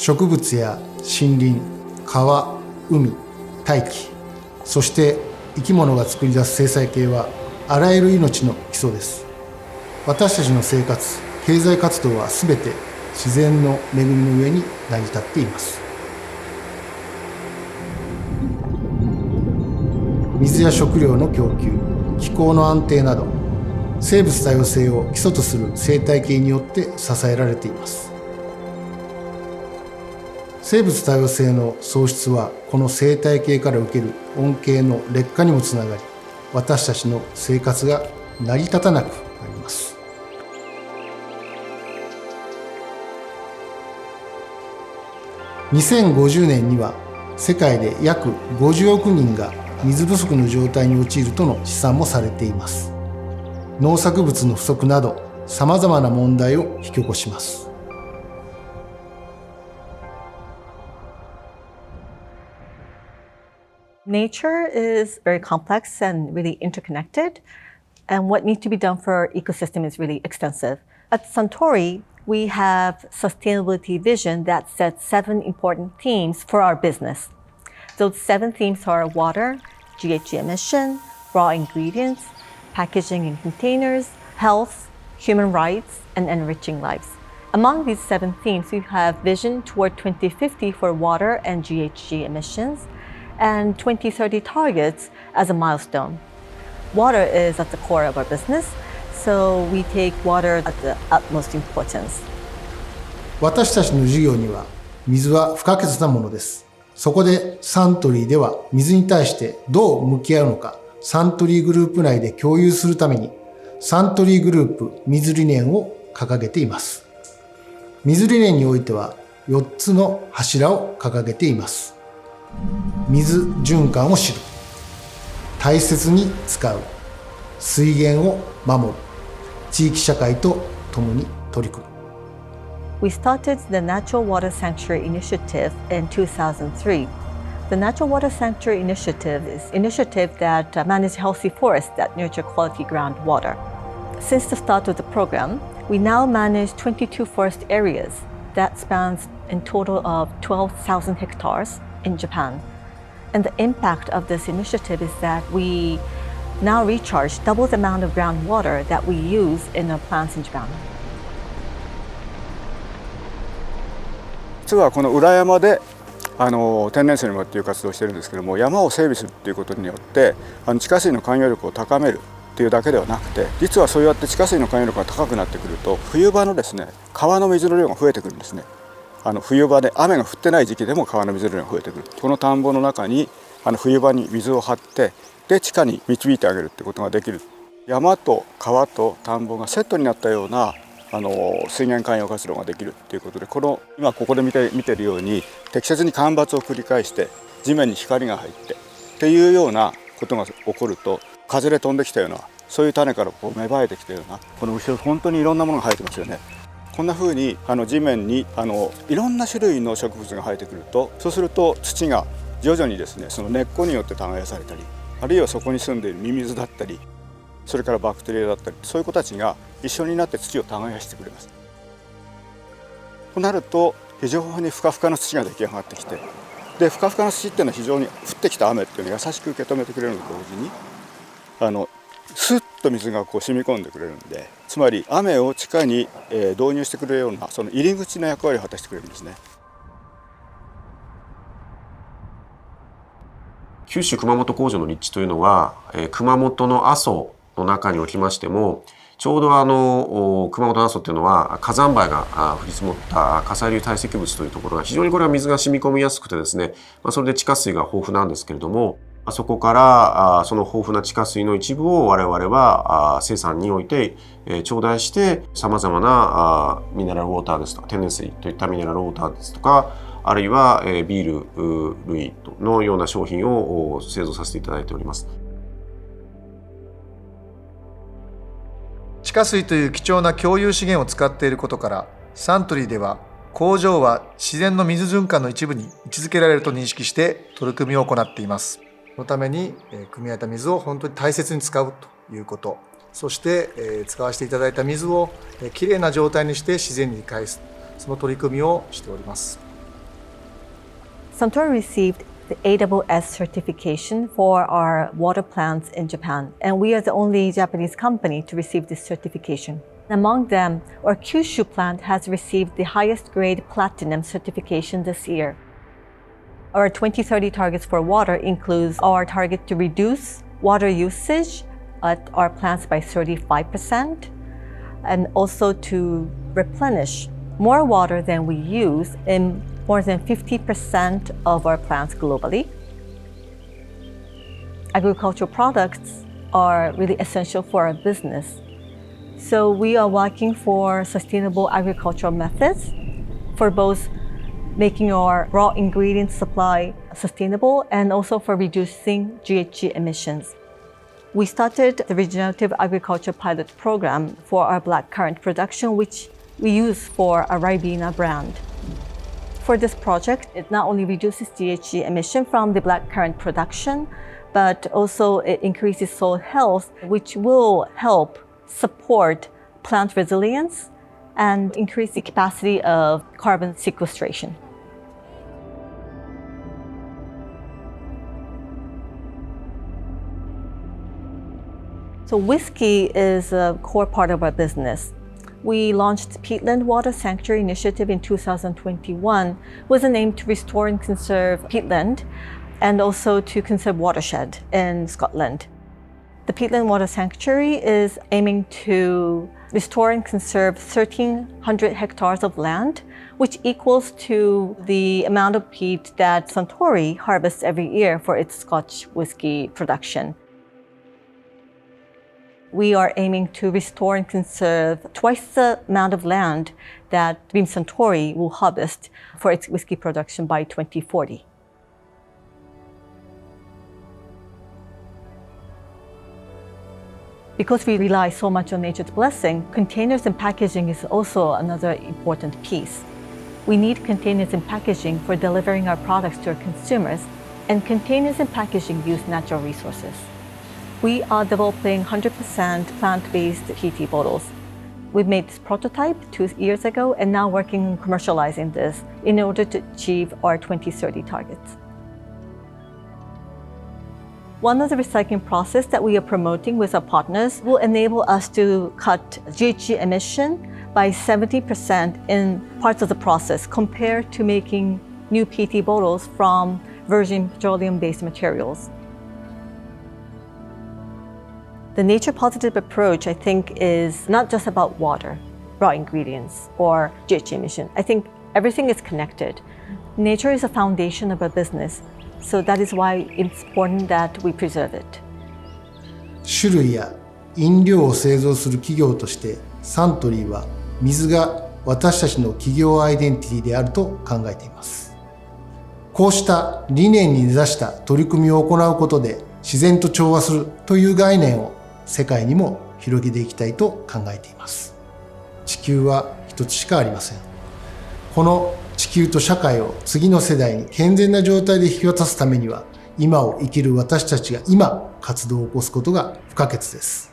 植物や森林、川、海、大気、そして生き物が作り出す生態系はあらゆる命の基礎です。私たちの生活、経済活動はすべて自然の恵みの上に成り立っています。水や食料の供給、気候の安定など、生物多様性を基礎とする生態系によって支えられています。生物多様性の喪失はこの生態系から受ける恩恵の劣化にもつながり、私たちの生活が成り立たなくなります。2050年には世界で約50億人が水不足の状態に陥るとの試算もされています。農作物の不足などさまざまな問題を引き起こします。Nature is very complex and really interconnected, and what needs to be done for our ecosystem is really extensive. At Suntory, we have sustainability vision that sets 7 important themes for our business. Those 7 themes are water, GHG emission, raw ingredients, packaging and containers, health, human rights, and enriching lives. Among these 7 themes, we have vision toward 2050 for water and GHG emissions, and 2030 targets as a milestone. Water is at the core of our business, so we take water at the utmost importance. 私たちの事業には水は不可欠なものです。そこでサントリーでは水に対してどう向き合うのか、サントリーグループ内で共有するためにサントリーグループ水理念を掲げています。水理念においては4つの柱を掲げています。水循環を知る、大切に使う、水源を守る、地域社会と共に取り組む。We started the Natural Water Sanctuary Initiative in 2003. The Natural Water Sanctuary Initiative is an initiative that manages healthy forests that nurture quality groundwater. Since the start of the program, we now manage 22 forest areas that spans in total of 12,000 hectares in Japan. And the impact of this initiative is that we now recharge double the amount of groundwater that we use in our plants in Japan. 実はこの裏山で天然水の森っていう活動をしてるんですけども、山を整備するっていうことによって地下水の含有力を高めるっていうだけではなくて、実はそうやって地下水の含有力が高くなってくると冬場のですね、川の水の量が増えてくるんですね。冬場で雨が降ってない時期でも川の水の量が増えてくる。この田んぼの中に冬場に水を張ってで地下に導いてあげるってことができる。山と川と田んぼがセットになったような水源環用活動ができるっていうことで、今ここで見てるように適切に干ばつを繰り返して地面に光が入ってっていうようなことが起こると、風で飛んできたようなそういう種から芽生えてきたような、この後ろ本当にいろんなものが生えてますよね。こんな風に地面にいろんな種類の植物が生えてくると、そうすると土が徐々にですね、その根っこによって耕されたり、あるいはそこに住んでいるミミズだったり、それからバクテリアだったり、そういう子たちが一緒になって土を耕してくれます。となると非常にふかふかの土が出来上がってきて、でふかふかの土っていうのは非常に降ってきた雨っていうのを優しく受け止めてくれるのと同時にスッと水が染み込んでくれるんで、つまり雨を地下に導入してくれるようなその入り口の役割を果たしてくれるんですね。九州熊本工場の立地というのは、熊本の阿蘇の中におきましても、ちょうど熊本の阿蘇というのは火山灰が降り積もった火砕流堆積物というところが非常にこれは水が染み込みやすくてですね、それで地下水が豊富なんですけれども、そこからその豊富な地下水の一部を我々は生産において頂戴して、さまざまなミネラルウォーターですとか天然水といったミネラルウォーターですとか、あるいはビール類のような商品を製造させていただいております。地下水という貴重な共有資源を使っていることから、サントリーでは工場は自然の水循環の一部に位置づけられると認識して取り組みを行っています。そのために汲み上げた水を本当に大切に使うということ、そして使わせていただいた水をきれいな状態にして自然に返す、その取り組みをしております。Suntory received the ASS certification for our water plants in Japan, and we are the only Japanese company to receive this certification. Among them, our Kyushu plant has received the highest grade platinum certification this year. Our 2030 targets for water includes our target to reduce water usage at our plants by 35%, and also to replenish more water than we use in more than 50% of our plants globally. Agricultural products are really essential for our business. So we are working for sustainable agricultural methods for both making our raw ingredient supply sustainable and also for reducing GHG emissions. We started the regenerative agriculture pilot program for our blackcurrant production, which we use for our Ribena brand. For this project, it not only reduces GHG emission from the blackcurrant production, but also it increases soil health, which will help support plant resilience and increase the capacity of carbon sequestration. So whiskey is a core part of our business. We launched Peatland Water Sanctuary Initiative in 2021 with an aim to restore and conserve peatland and also to conserve watershed in Scotland. The Peatland Water Sanctuary is aiming to restore and conserve 1,300 hectares of land, which equals to the amount of peat that Suntory harvests every year for its Scotch whiskey production. We are aiming to restore and conserve twice the amount of land that Beam Suntory will harvest for its whiskey production by 2040. Because we rely so much on nature's blessing, containers and packaging is also another important piece. We need containers and packaging for delivering our products to our consumers, and containers and packaging use natural resources. We are developing 100% plant-based PET bottles. We've made this prototype 2 years ago and now working on commercializing this in order to achieve our 2030 targets. One of the recycling process that we are promoting with our partners will enable us to cut GHG emission by 70% in parts of the process compared to making new PET bottles from virgin petroleum-based materials. The nature-positive approach, I think, is not just about water, raw ingredients, or GHG emission. I think everything is connected. Nature is a foundation of our business, so that is why it's important that we preserve it. 酒類や飲料を製造する企業としてサントリーは水が私たちの企業アイデンティティであると考えています。こうした理念に根ざした取り組みを行うことで自然と調和するという概念を世界にも広げていきたいと考えています。地球は一つしかありません。この地球と社会を次の世代に健全な状態で引き渡すためには、今を生きる私たちが今活動を起こすことが不可欠です。